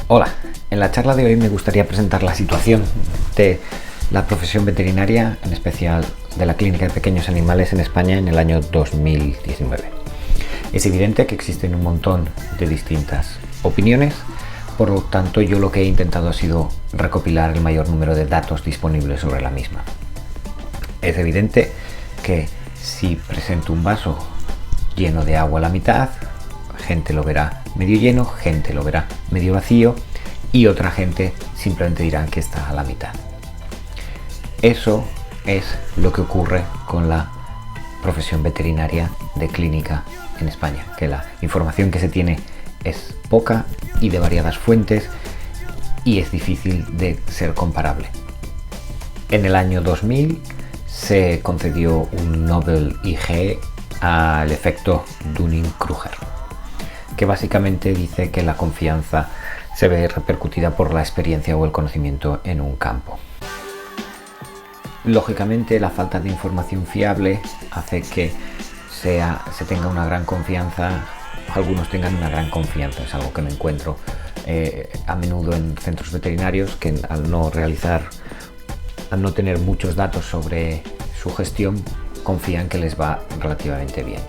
Hola, en la charla de hoy me gustaría presentar la situación de la profesión veterinaria, en especial de la clínica de pequeños animales en España en el año 2019. Es evidente que existen un montón de distintas opiniones, por lo tanto yo lo que he intentado ha sido recopilar el mayor número de datos disponibles sobre la misma. Es evidente que si presento un vaso lleno de agua a la mitad, gente lo verá medio lleno, gente lo verá medio vacío y otra gente simplemente dirá que está a la mitad. Eso es lo que ocurre con la profesión veterinaria de clínica en España, que la información que se tiene es poca y de variadas fuentes y es difícil de ser comparable. En el año 2000 se concedió un Nobel IG al efecto Dunning-Kruger, que básicamente dice que la confianza se ve repercutida por la experiencia o el conocimiento en un campo. Lógicamente, la falta de información fiable hace que se tenga una gran confianza, algunos tengan una gran confianza. Es algo que me encuentro a menudo en centros veterinarios que al no tener muchos datos sobre su gestión, confían que les va relativamente bien.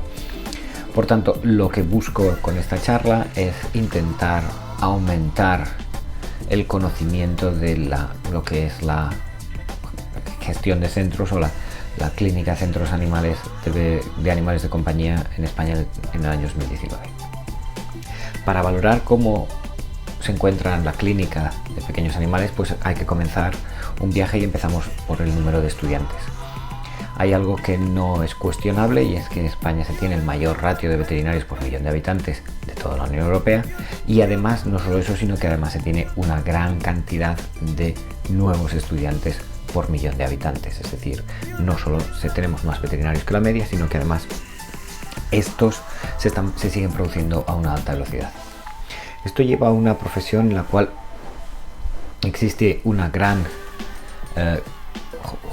Por tanto, lo que busco con esta charla es intentar aumentar el conocimiento de lo que es la gestión de centros o la clínica de centros animales de animales de compañía en España en el año 2019. Para valorar cómo se encuentra la clínica de pequeños animales, pues hay que comenzar un viaje y empezamos por el número de estudiantes. Hay algo que no es cuestionable y es que en España se tiene el mayor ratio de veterinarios por millón de habitantes de toda la Unión Europea, y además no solo eso, sino que además se tiene una gran cantidad de nuevos estudiantes por millón de habitantes. Es decir, no solo tenemos más veterinarios que la media, sino que además estos se siguen produciendo a una alta velocidad. Esto lleva a una profesión en la cual existe una gran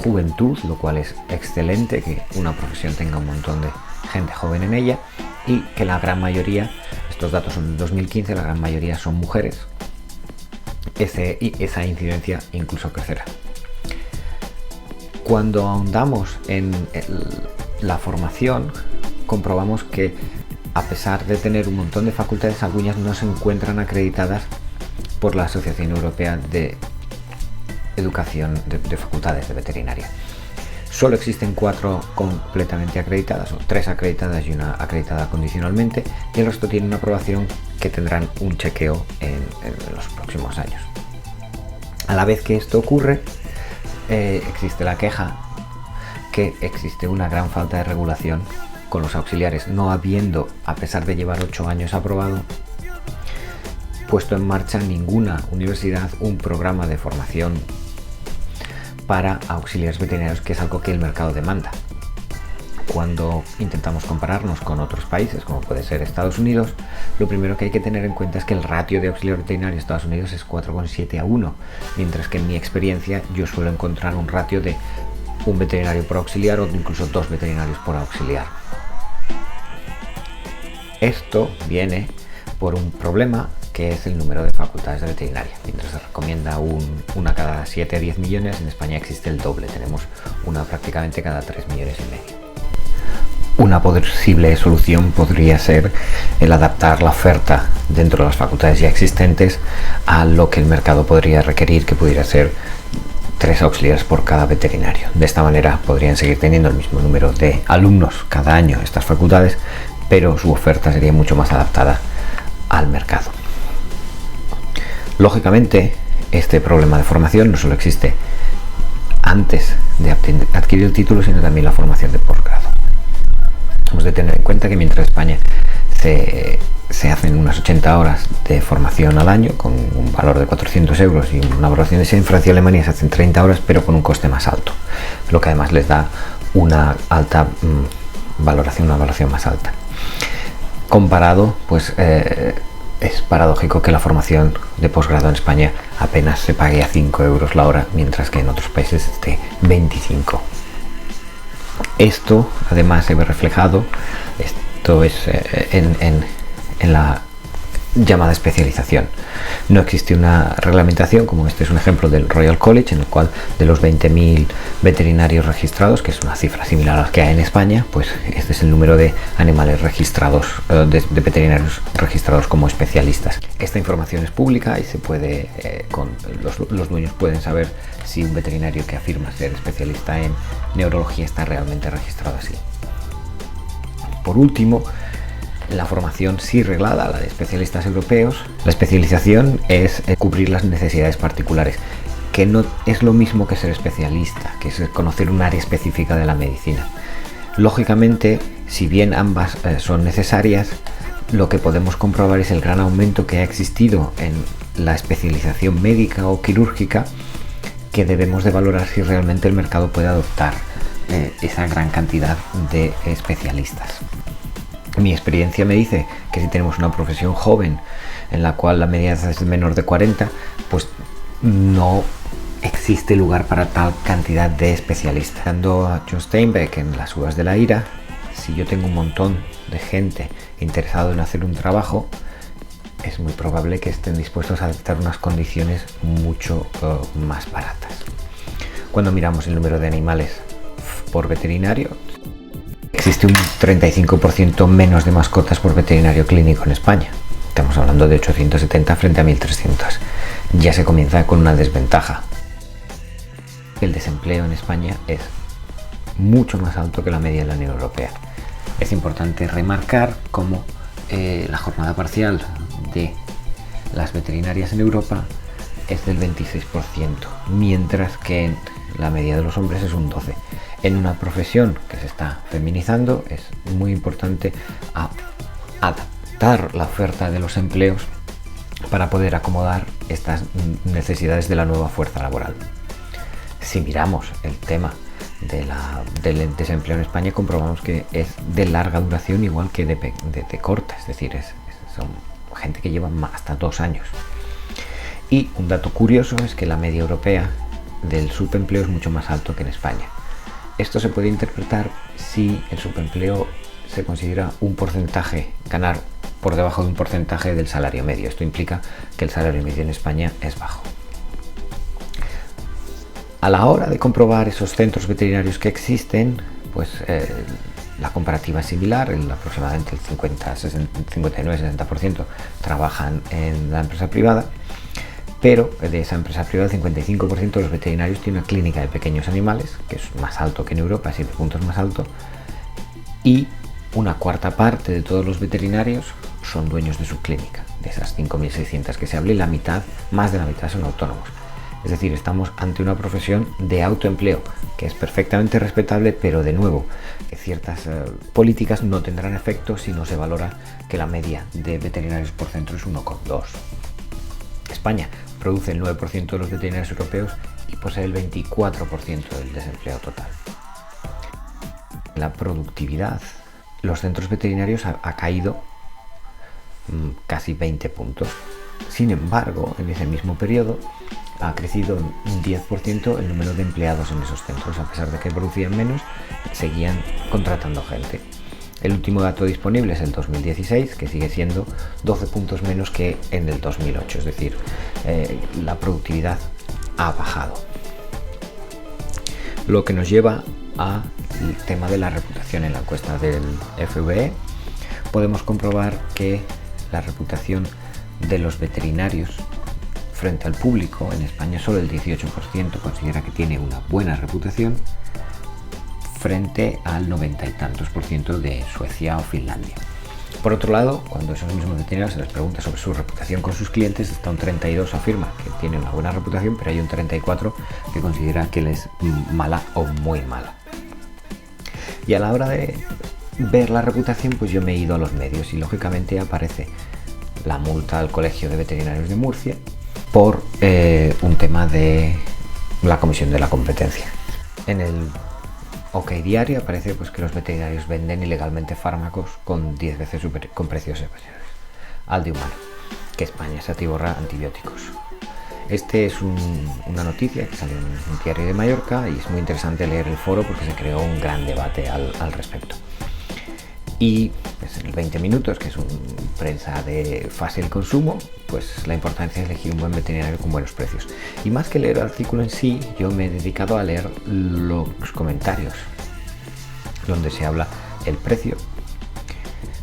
juventud, lo cual es excelente, que una profesión tenga un montón de gente joven en ella, y que la gran mayoría, estos datos son del 2015, la gran mayoría son mujeres. Esa incidencia incluso crecerá. Cuando ahondamos en la formación, comprobamos que a pesar de tener un montón de facultades, algunas no se encuentran acreditadas por la Asociación Europea de Educación de Facultades de Veterinaria. Solo existen 4 completamente acreditadas, o 3 acreditadas y una acreditada condicionalmente, y el resto tienen una aprobación que tendrán un chequeo en los próximos años. A la vez que esto ocurre, existe la queja que existe una gran falta de regulación con los auxiliares, no habiendo, a pesar de llevar 8 años aprobado, puesto en marcha ninguna universidad un programa de formación para auxiliares veterinarios, que es algo que el mercado demanda. Cuando intentamos compararnos con otros países, como puede ser Estados Unidos, lo primero que hay que tener en cuenta es que el ratio de auxiliar veterinario en Estados Unidos es 4,7 a 1, mientras que en mi experiencia yo suelo encontrar un ratio de un veterinario por auxiliar o incluso 2 veterinarios por auxiliar. Esto viene por un problema que es el número de facultades de veterinaria. Mientras se recomienda una cada 7 a 10 millones, en España existe el doble, tenemos una prácticamente cada 3 millones y medio. Una posible solución podría ser el adaptar la oferta dentro de las facultades ya existentes a lo que el mercado podría requerir, que pudiera ser 3 auxiliares por cada veterinario. De esta manera podrían seguir teniendo el mismo número de alumnos cada año estas facultades, pero su oferta sería mucho más adaptada al mercado. Lógicamente, este problema de formación no solo existe antes de adquirir el título, sino también la formación de posgrado. Hemos de tener en cuenta que mientras en España se hacen unas 80 horas de formación al año con un valor de 400 euros y una valoración de en Francia y Alemania se hacen 30 horas, pero con un coste más alto, lo que además les da una alta valoración, una valoración más alta. Comparado, pues es paradójico que la formación de posgrado en España apenas se pague a 5 euros la hora, mientras que en otros países esté 25. Esto además se ve reflejado, esto es en llamada especialización. No existe una reglamentación, como este es un ejemplo del Royal College, en el cual de los 20.000 veterinarios registrados, que es una cifra similar a la que hay en España, pues este es el número de animales registrados, de veterinarios registrados como especialistas. Esta información es pública y se puede, los dueños pueden saber si un veterinario que afirma ser especialista en neurología está realmente registrado así. Por último, la formación sí reglada, la de especialistas europeos, la especialización es cubrir las necesidades particulares, que no es lo mismo que ser especialista, que es conocer un área específica de la medicina. Lógicamente, si bien ambas son necesarias, lo que podemos comprobar es el gran aumento que ha existido en la especialización médica o quirúrgica, que debemos de valorar si realmente el mercado puede adoptar esa gran cantidad de especialistas. Mi experiencia me dice que si tenemos una profesión joven en la cual la media edad es menor de 40, pues no existe lugar para tal cantidad de especialistas. Dando a John Steinbeck en Las uvas de la ira, si yo tengo un montón de gente interesado en hacer un trabajo, es muy probable que estén dispuestos a aceptar unas condiciones mucho más baratas. Cuando miramos el número de animales por veterinario, existe un 35% menos de mascotas por veterinario clínico en España. Estamos hablando de 870 frente a 1300. Ya se comienza con una desventaja. El desempleo en España es mucho más alto que la media de la Unión Europea. Es importante remarcar cómo la jornada parcial de las veterinarias en Europa es del 26%, mientras que en la media de los hombres es un 12%. En una profesión que se está feminizando es muy importante adaptar la oferta de los empleos para poder acomodar estas necesidades de la nueva fuerza laboral. Si miramos el tema del desempleo en España, comprobamos que es de larga duración igual que de corta, es decir, son gente que lleva hasta 2 años. Y un dato curioso es que la media europea del subempleo es mucho más alto que en España. Esto se puede interpretar si el subempleo se considera un porcentaje, ganar por debajo de un porcentaje del salario medio. Esto implica que el salario medio en España es bajo. A la hora de comprobar esos centros veterinarios que existen, pues la comparativa es similar. Aproximadamente el 59-60% trabajan en la empresa privada, pero de esa empresa privada el 55% de los veterinarios tiene una clínica de pequeños animales, que es más alto que en Europa, 7 puntos más alto, y una cuarta parte de todos los veterinarios son dueños de su clínica. De esas 5.600 que se habla, la mitad, más de la mitad, son autónomos. Es decir, estamos ante una profesión de autoempleo, que es perfectamente respetable, pero de nuevo, ciertas políticas no tendrán efecto si no se valora que la media de veterinarios por centro es 1,2. España produce el 9% de los veterinarios europeos y posee el 24% del desempleo total. La productividad, los centros veterinarios ha caído casi 20 puntos. Sin embargo, en ese mismo periodo ha crecido un 10% el número de empleados en esos centros. A pesar de que producían menos, seguían contratando gente. El último dato disponible es el 2016, que sigue siendo 12 puntos menos que en el 2008, es decir, la productividad ha bajado. Lo que nos lleva al tema de la reputación. En la encuesta del FVE podemos comprobar que la reputación de los veterinarios frente al público en España, solo el 18% considera que tiene una buena reputación, frente al 90 y tantos por ciento de Suecia o Finlandia. Por otro lado, cuando esos mismos veterinarios se les pregunta sobre su reputación con sus clientes, hasta un 32 afirma que tiene una buena reputación, pero hay un 34 que considera que es mala o muy mala. Y a la hora de ver la reputación, pues yo me he ido a los medios y lógicamente aparece la multa al Colegio de Veterinarios de Murcia por un tema de la Comisión de la Competencia. En el OK Diario aparece pues que los veterinarios venden ilegalmente fármacos con 10 veces con precios superiores al de humano, que España se atiborra antibióticos. Este es una noticia que salió en un diario de Mallorca y es muy interesante leer el foro porque se creó un gran debate al respecto. Y pues, en el 20 minutos, que es un prensa de fácil consumo, pues la importancia es elegir un buen veterinario con buenos precios. Y más que leer el artículo en sí, yo me he dedicado a leer los comentarios, donde se habla el precio,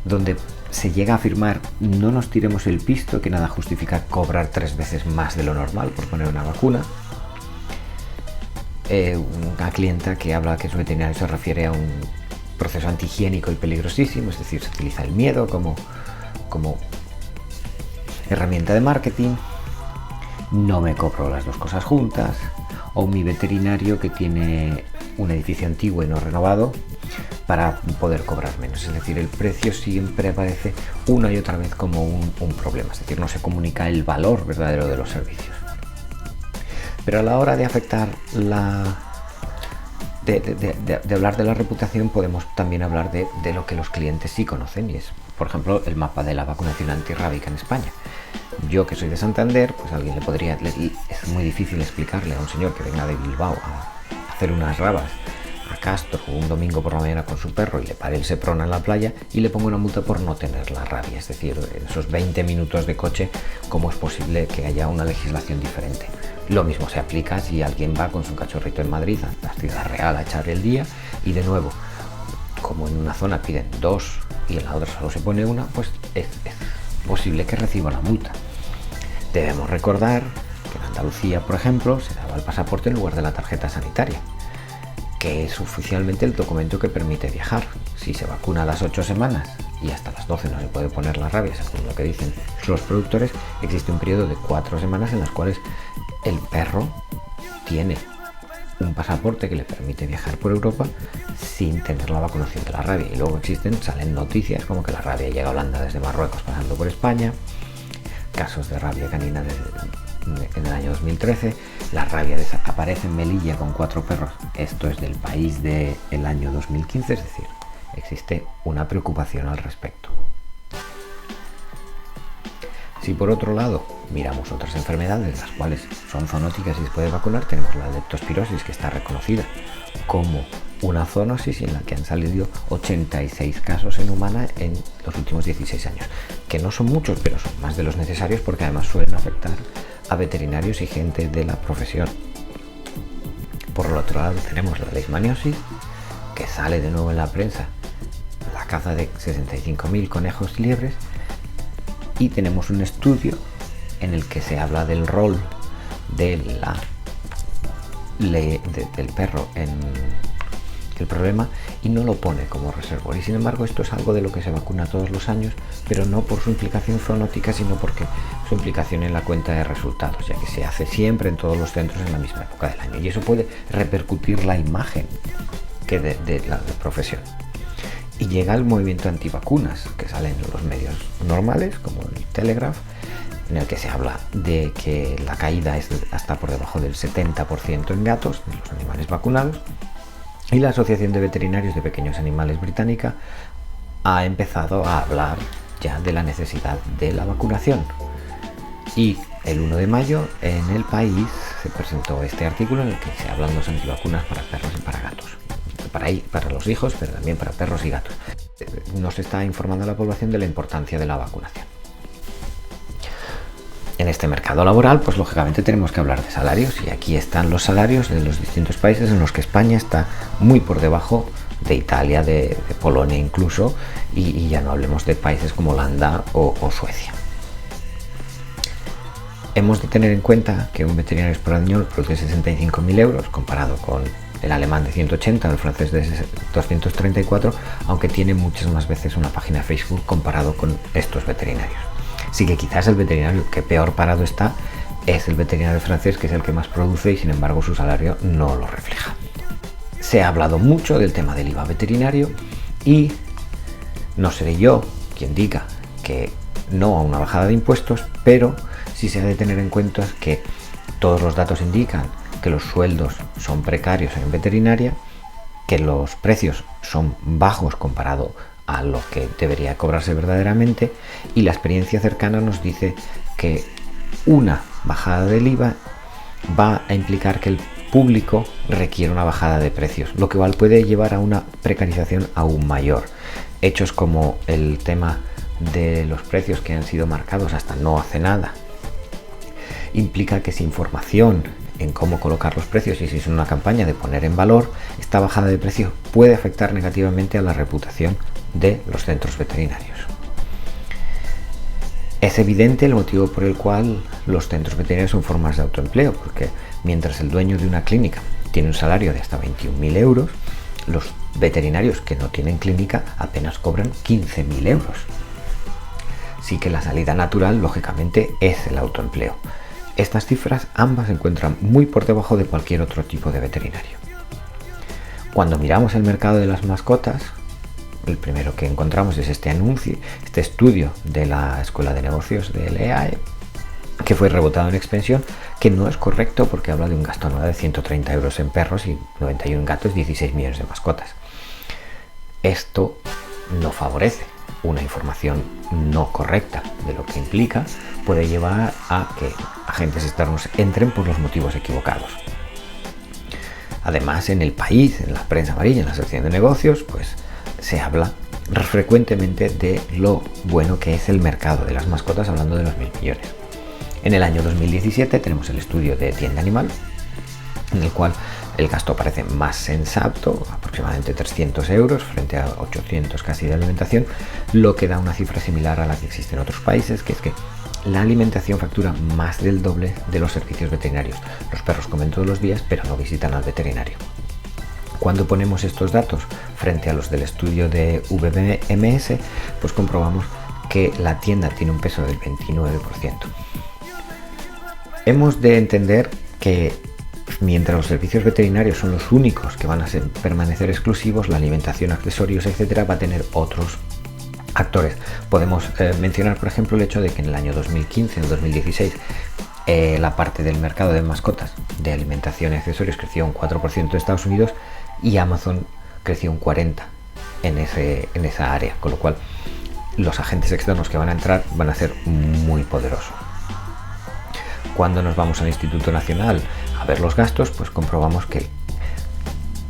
donde se llega a afirmar: no nos tiremos el pisto, que nada justifica cobrar 3 veces más de lo normal por poner una vacuna. Una clienta que habla que su veterinario se refiere a un proceso antihigiénico y peligrosísimo, es decir, se utiliza el miedo como herramienta de marketing. No me cobro las dos cosas juntas. O mi veterinario que tiene un edificio antiguo y no renovado para poder cobrar menos. Es decir, el precio siempre aparece una y otra vez como un problema, es decir, no se comunica el valor verdadero de los servicios. Pero a la hora de afectar de hablar de la reputación, podemos también hablar de lo que los clientes sí conocen, y es, por ejemplo, el mapa de la vacunación antirrábica en España. Yo, que soy de Santander, pues alguien es muy difícil explicarle a un señor que venga de Bilbao a hacer unas rabas a Castro un domingo por la mañana con su perro y le pare el Seprona en la playa y le pongo una multa por no tener la rabia. Es decir, en esos 20 minutos de coche, ¿cómo es posible que haya una legislación diferente? Lo mismo se aplica si alguien va con su cachorrito en Madrid a la Ciudad Real a echar el día, y de nuevo, como en una zona piden 2 y en la otra solo se pone una, pues es posible que reciba una multa. Debemos recordar que en Andalucía, por ejemplo, se daba el pasaporte en lugar de la tarjeta sanitaria, que es oficialmente el documento que permite viajar. Si se vacuna a las 8 semanas y hasta las 12 no se puede poner la rabia, según lo que dicen los productores, existe un periodo de 4 semanas en las cuales el perro tiene un pasaporte que le permite viajar por Europa sin tener la vacunación de la rabia. Y luego salen noticias como que la rabia llega a Holanda desde Marruecos pasando por España, casos de rabia canina en el año 2013, la rabia aparece en Melilla con 4 perros, esto es del país del año 2015, es decir, existe una preocupación al respecto. Si por otro lado miramos otras enfermedades, las cuales son zoonóticas y se puede vacunar, tenemos la leptospirosis, que está reconocida como una zoonosis y en la que han salido 86 casos en humana en los últimos 16 años, que no son muchos, pero son más de los necesarios porque además suelen afectar a veterinarios y gente de la profesión. Por el otro lado tenemos la leishmaniosis, que sale de nuevo en la prensa, la caza de 65.000 conejos y liebres, y tenemos un estudio en el que se habla del rol del perro en el problema y no lo pone como reservorio. Y sin embargo, esto es algo de lo que se vacuna todos los años, pero no por su implicación zoonótica, sino porque su implicación en la cuenta de resultados, ya que se hace siempre en todos los centros en la misma época del año, y eso puede repercutir la imagen que de la profesión. Y llega el movimiento antivacunas, que sale en los medios normales, como el Telegraph, en el que se habla de que la caída es hasta por debajo del 70% en gatos, de los animales vacunados, y la Asociación de Veterinarios de Pequeños Animales británica ha empezado a hablar ya de la necesidad de la vacunación. Y el 1 de mayo en El País se presentó este artículo en el que se hablan los antivacunas para perros y para gatos. Para los hijos, pero también para perros y gatos. Nos está informando a la población de la importancia de la vacunación. En este mercado laboral, pues lógicamente tenemos que hablar de salarios, y aquí están los salarios de los distintos países, en los que España está muy por debajo de Italia, de Polonia incluso, y ya no hablemos de países como Holanda o Suecia. Hemos de tener en cuenta que un veterinario español produce 65.000 euros comparado con el alemán de 180 o el francés de 234, aunque tiene muchas más veces una página de Facebook comparado con estos veterinarios. Así que quizás el veterinario que peor parado está es el veterinario francés, que es el que más produce y sin embargo su salario no lo refleja. Se ha hablado mucho del tema del IVA veterinario y no seré yo quien diga que no a una bajada de impuestos, pero sí se ha de tener en cuenta que todos los datos indican que los sueldos son precarios en veterinaria, que los precios son bajos comparado a lo que debería cobrarse verdaderamente, y la experiencia cercana nos dice que una bajada del IVA va a implicar que el público requiere una bajada de precios, lo que puede llevar a una precarización aún mayor. hechos como el tema de los precios que han sido marcados hasta no hace nada, implica que si información en cómo colocar los precios y si es una campaña de poner en valor, esta bajada de precio puede afectar negativamente a la reputación de los centros veterinarios. Es evidente el motivo por el cual los centros veterinarios son formas de autoempleo, porque mientras el dueño de una clínica tiene un salario de hasta 21.000 euros, los veterinarios que no tienen clínica apenas cobran 15.000 euros. Sí que la salida natural, lógicamente, es el autoempleo. Estas cifras ambas se encuentran muy por debajo de cualquier otro tipo de veterinario. Cuando miramos el mercado de las mascotas, el primero que encontramos es este anuncio, este estudio de la Escuela de Negocios del EAE, que fue rebotado en Expansión, que no es correcto porque habla de un gasto anual de 130 euros en perros y 91 en gatos, 16 millones de mascotas. Esto no favorece. Una información no correcta de lo que implica puede llevar a que agentes externos entren por los motivos equivocados. Además, en el país, en la prensa amarilla, en la sección de negocios, pues se habla frecuentemente de lo bueno que es el mercado de las mascotas, hablando de los 1.000 millones. En el año 2017 tenemos el estudio de Tienda Animal, en el cual el gasto parece más sensato, aproximadamente 300 euros frente a 800 casi de alimentación, lo que da una cifra similar a la que existe en otros países, que es que la alimentación factura más del doble de los servicios veterinarios. Los perros comen todos los días, pero no visitan al veterinario. Cuando ponemos estos datos frente a los del estudio de VMS, pues comprobamos que la tienda tiene un peso del 29%. Hemos de entender que mientras los servicios veterinarios son los únicos que van a permanecer exclusivos, la alimentación, accesorios, etcétera, va a tener otros actores. Podemos mencionar, por ejemplo, el hecho de que en el año 2015 o 2016 la parte del mercado de mascotas de alimentación y accesorios creció un 4% en Estados Unidos y Amazon creció un 40% en esa área, con lo cual los agentes externos que van a entrar van a ser muy poderosos. Cuando nos vamos al Instituto Nacional a ver los gastos, pues comprobamos que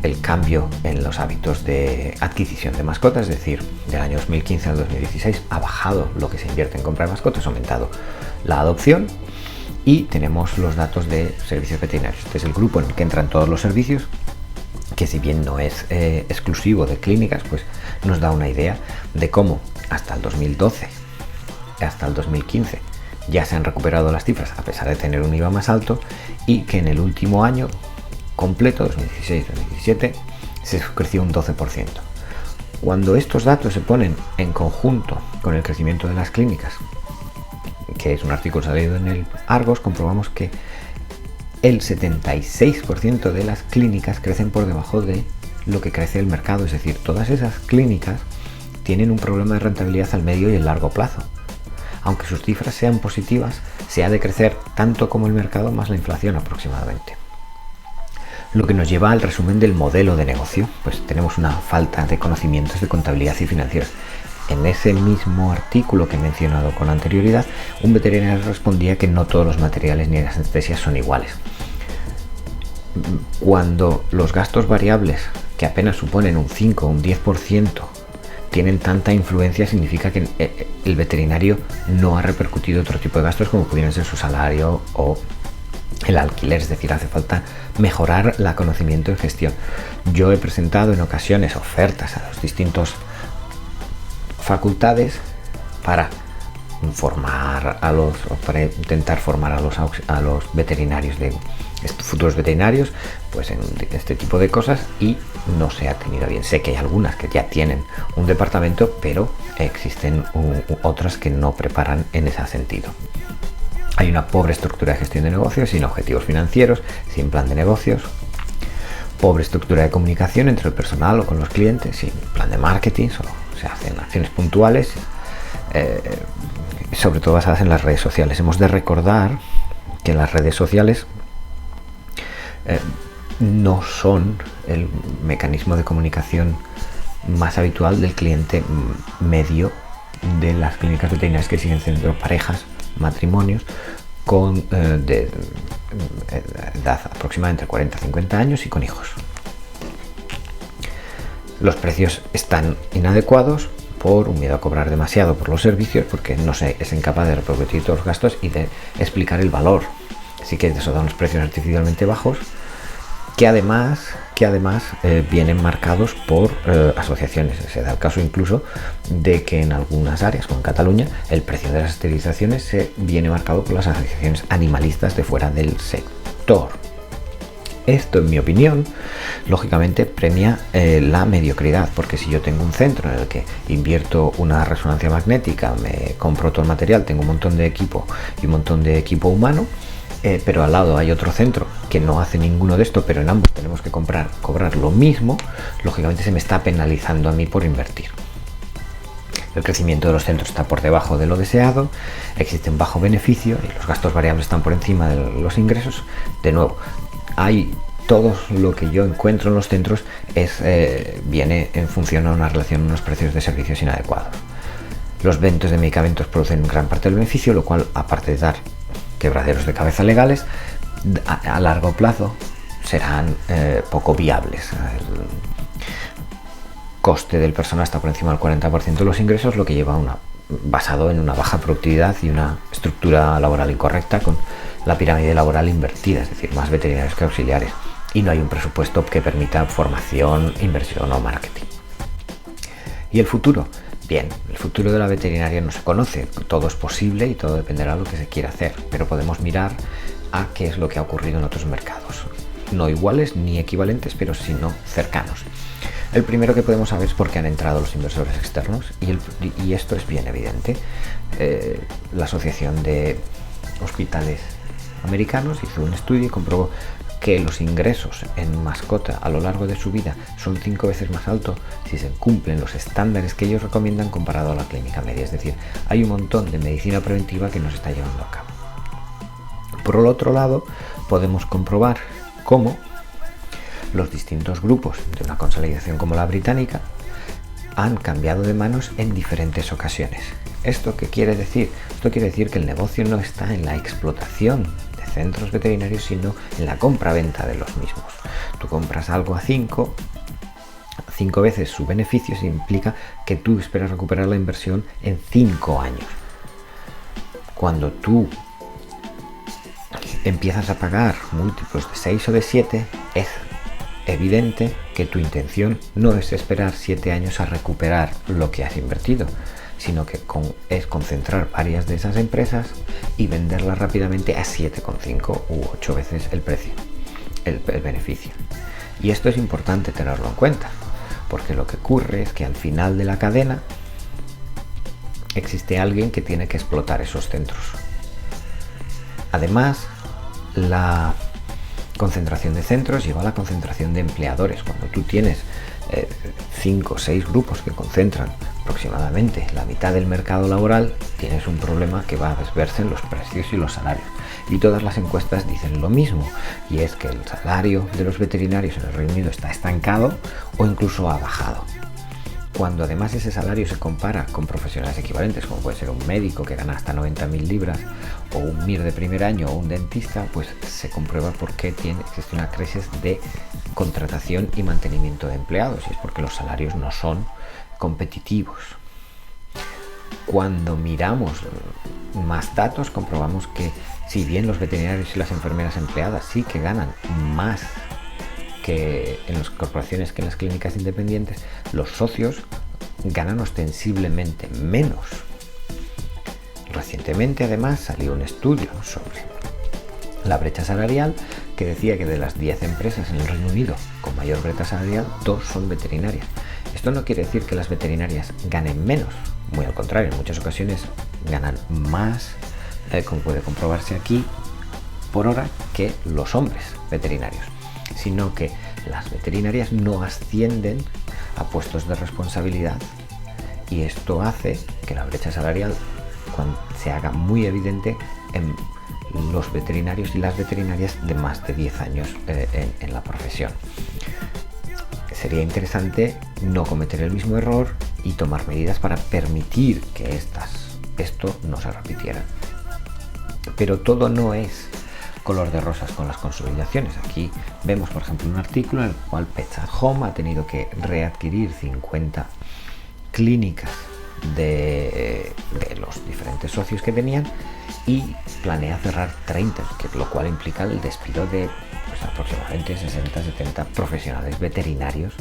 el cambio en los hábitos de adquisición de mascotas, es decir, del año 2015 al 2016, ha bajado lo que se invierte en comprar mascotas, ha aumentado la adopción y tenemos los datos de servicios veterinarios. Este es el grupo en el que entran todos los servicios, que si bien no es exclusivo de clínicas, pues nos da una idea de cómo hasta el 2012, hasta el 2015, ya se han recuperado las cifras a pesar de tener un IVA más alto y que en el último año completo, 2016-2017, se creció un 12%. Cuando estos datos se ponen en conjunto con el crecimiento de las clínicas, que es un artículo salido en el Argos, comprobamos que el 76% de las clínicas crecen por debajo de lo que crece el mercado, es decir, todas esas clínicas tienen un problema de rentabilidad al medio y el largo plazo. Aunque sus cifras sean positivas, se ha de crecer tanto como el mercado más la inflación aproximadamente. Lo que nos lleva al resumen del modelo de negocio, pues tenemos una falta de conocimientos de contabilidad y financieros. En ese mismo artículo que he mencionado con anterioridad, un veterinario respondía que no todos los materiales ni las anestesias son iguales. Cuando los gastos variables, que apenas suponen un 5 o un 10%, tienen tanta influencia, significa que el veterinario no ha repercutido otro tipo de gastos como pudieran ser su salario o el alquiler, es decir, hace falta mejorar el conocimiento en gestión. Yo he presentado en ocasiones ofertas a los distintos facultades para intentar formar a los veterinarios de futuros veterinarios, pues en este tipo de cosas, y no se ha tenido bien. Sé que hay algunas que ya tienen un departamento, pero existen otras que no preparan en ese sentido. Hay una pobre estructura de gestión de negocios, sin objetivos financieros, sin plan de negocios, pobre estructura de comunicación entre el personal o con los clientes, sin plan de marketing, solo se hacen acciones puntuales, sobre todo basadas en las redes sociales. Hemos de recordar que las redes sociales no son el mecanismo de comunicación más habitual del cliente medio de las clínicas veterinarias que siguen siendo parejas, matrimonios de edad aproximadamente 40-50 años y con hijos. Los precios están inadecuados por un miedo a cobrar demasiado por los servicios, porque no se es incapaz de repercutir todos los gastos y de explicar el valor. Así que eso da unos precios artificialmente bajos que además vienen marcados por asociaciones. Se da el caso incluso de que en algunas áreas, como en Cataluña, el precio de las esterilizaciones se viene marcado por las asociaciones animalistas de fuera del sector. Esto, en mi opinión, lógicamente premia la mediocridad, porque si yo tengo un centro en el que invierto una resonancia magnética, me compro todo el material, tengo un montón de equipo y un montón de equipo humano, pero al lado hay otro centro que no hace ninguno de esto, pero en ambos tenemos que cobrar lo mismo, lógicamente se me está penalizando a mí por invertir. El crecimiento de los centros está por debajo de lo deseado, existe un bajo beneficio y los gastos variables están por encima de los ingresos. De nuevo, hay todo lo que yo encuentro en los centros viene en función a una relación de unos precios de servicios inadecuados. Los ventos de medicamentos producen gran parte del beneficio, lo cual, aparte de dar quebraderos de cabeza legales, a largo plazo serán poco viables. El coste del personal está por encima del 40% de los ingresos, lo que lleva basado en una baja productividad y una estructura laboral incorrecta, con la pirámide laboral invertida, es decir, más veterinarios que auxiliares, y no hay un presupuesto que permita formación, inversión o marketing. ¿Y el futuro? Bien, el futuro de la veterinaria no se conoce, todo es posible y todo dependerá de lo que se quiera hacer, pero podemos mirar a qué es lo que ha ocurrido en otros mercados, no iguales ni equivalentes, pero sino cercanos. El primero que podemos saber es por qué han entrado los inversores externos, y esto es bien evidente. La Asociación de Hospitales Americanos hizo un estudio y comprobó que los ingresos en mascota a lo largo de su vida son 5 veces más altos si se cumplen los estándares que ellos recomiendan comparado a la clínica media. Es decir, hay un montón de medicina preventiva que no se está llevando a cabo. Por el otro lado, podemos comprobar cómo los distintos grupos de una consolidación como la británica han cambiado de manos en diferentes ocasiones. ¿Esto qué quiere decir? Esto quiere decir que el negocio no está en la explotación de centros veterinarios, sino en la compra-venta de los mismos. Tú compras algo a 5 veces su beneficio, se implica que tú esperas recuperar la inversión en 5 años. Cuando tú empiezas a pagar múltiplos de 6 o de 7, es evidente que tu intención no es esperar 7 años a recuperar lo que has invertido, sino que es concentrar varias de esas empresas y venderlas rápidamente a 7,5 u 8 veces el precio, el beneficio. Y esto es importante tenerlo en cuenta, porque lo que ocurre es que al final de la cadena existe alguien que tiene que explotar esos centros. Además, la concentración de centros lleva a la concentración de empleadores. Cuando tú tienes 5 o 6 grupos que concentran aproximadamente la mitad del mercado laboral, tienes un problema que va a verse en los precios y los salarios. Y todas las encuestas dicen lo mismo, y es que el salario de los veterinarios en el Reino Unido está estancado o incluso ha bajado. Cuando además ese salario se compara con profesionales equivalentes, como puede ser un médico que gana hasta 90.000 libras, o un MIR de primer año, o un dentista, pues se comprueba por qué existe una crisis de contratación y mantenimiento de empleados, y es porque los salarios no son competitivos. Cuando miramos más datos, comprobamos que si bien los veterinarios y las enfermeras empleadas sí que ganan más que en las corporaciones que en las clínicas independientes, los socios ganan ostensiblemente menos. Recientemente además salió un estudio sobre la brecha salarial que decía que de las 10 empresas en el Reino Unido con mayor brecha salarial, 2 son veterinarias. Esto no quiere decir que las veterinarias ganen menos, muy al contrario, en muchas ocasiones ganan más, como puede comprobarse aquí, por hora que los hombres veterinarios, sino que las veterinarias no ascienden a puestos de responsabilidad, y esto hace que la brecha salarial se haga muy evidente en los veterinarios y las veterinarias de más de 10 años en la profesión. Sería interesante no cometer el mismo error y tomar medidas para permitir que esto no se repitiera. Pero todo no es color de rosas con las consolidaciones. Aquí vemos, por ejemplo, un artículo en el cual Pets at Home ha tenido que readquirir 50 clínicas de los diferentes socios que tenían y planea cerrar 30, lo cual implica el despido de pues, aproximadamente 60-70 profesionales veterinarios.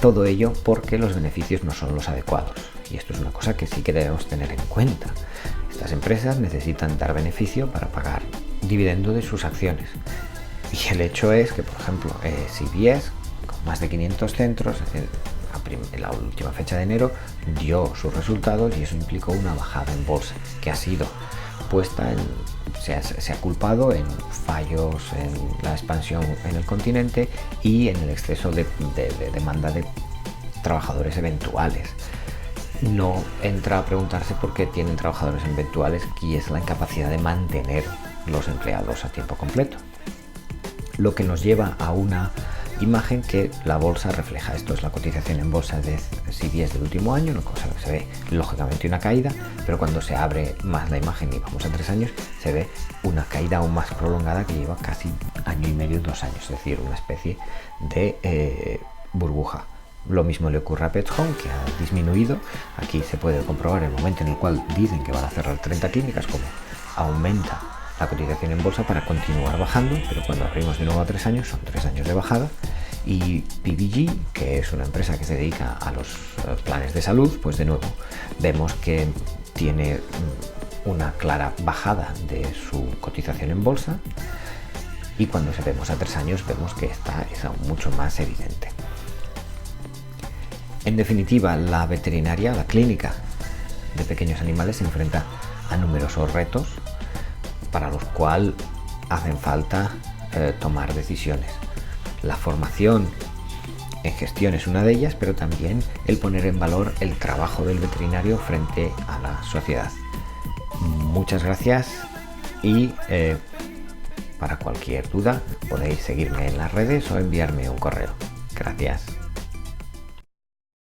Todo ello porque los beneficios no son los adecuados, y esto es una cosa que sí que debemos tener en cuenta. Estas empresas necesitan dar beneficio para pagar dividendo de sus acciones, y el hecho es que, por ejemplo, CVS, con más de 500 centros, en la última fecha de enero dio sus resultados y eso implicó una bajada en bolsa que ha sido puesta se ha culpado en fallos en la expansión en el continente y en el exceso de demanda de trabajadores eventuales. No entra a preguntarse por qué tienen trabajadores eventuales y es la incapacidad de mantener los empleados a tiempo completo, lo que nos lleva a una imagen que la bolsa refleja. Esto es la cotización en bolsa de CVS del último año, cosa que se ve lógicamente una caída, pero cuando se abre más la imagen y vamos a 3 años, se ve una caída aún más prolongada que lleva casi año y medio, 2 años, es decir, una especie de burbuja. Lo mismo le ocurre a Pet Home, que ha disminuido. Aquí se puede comprobar el momento en el cual dicen que van a cerrar 30 clínicas, como aumenta la cotización en bolsa para continuar bajando, pero cuando abrimos de nuevo a 3 años, son 3 años de bajada. Y PBG, que es una empresa que se dedica a los planes de salud, pues de nuevo vemos que tiene una clara bajada de su cotización en bolsa, y cuando se vemos a 3 años vemos que esta es aún mucho más evidente. En definitiva, la veterinaria, la clínica de pequeños animales, se enfrenta a numerosos retos para los cuales hacen falta tomar decisiones. La formación en gestión es una de ellas, pero también el poner en valor el trabajo del veterinario frente a la sociedad. Muchas gracias y para cualquier duda podéis seguirme en las redes o enviarme un correo. Gracias.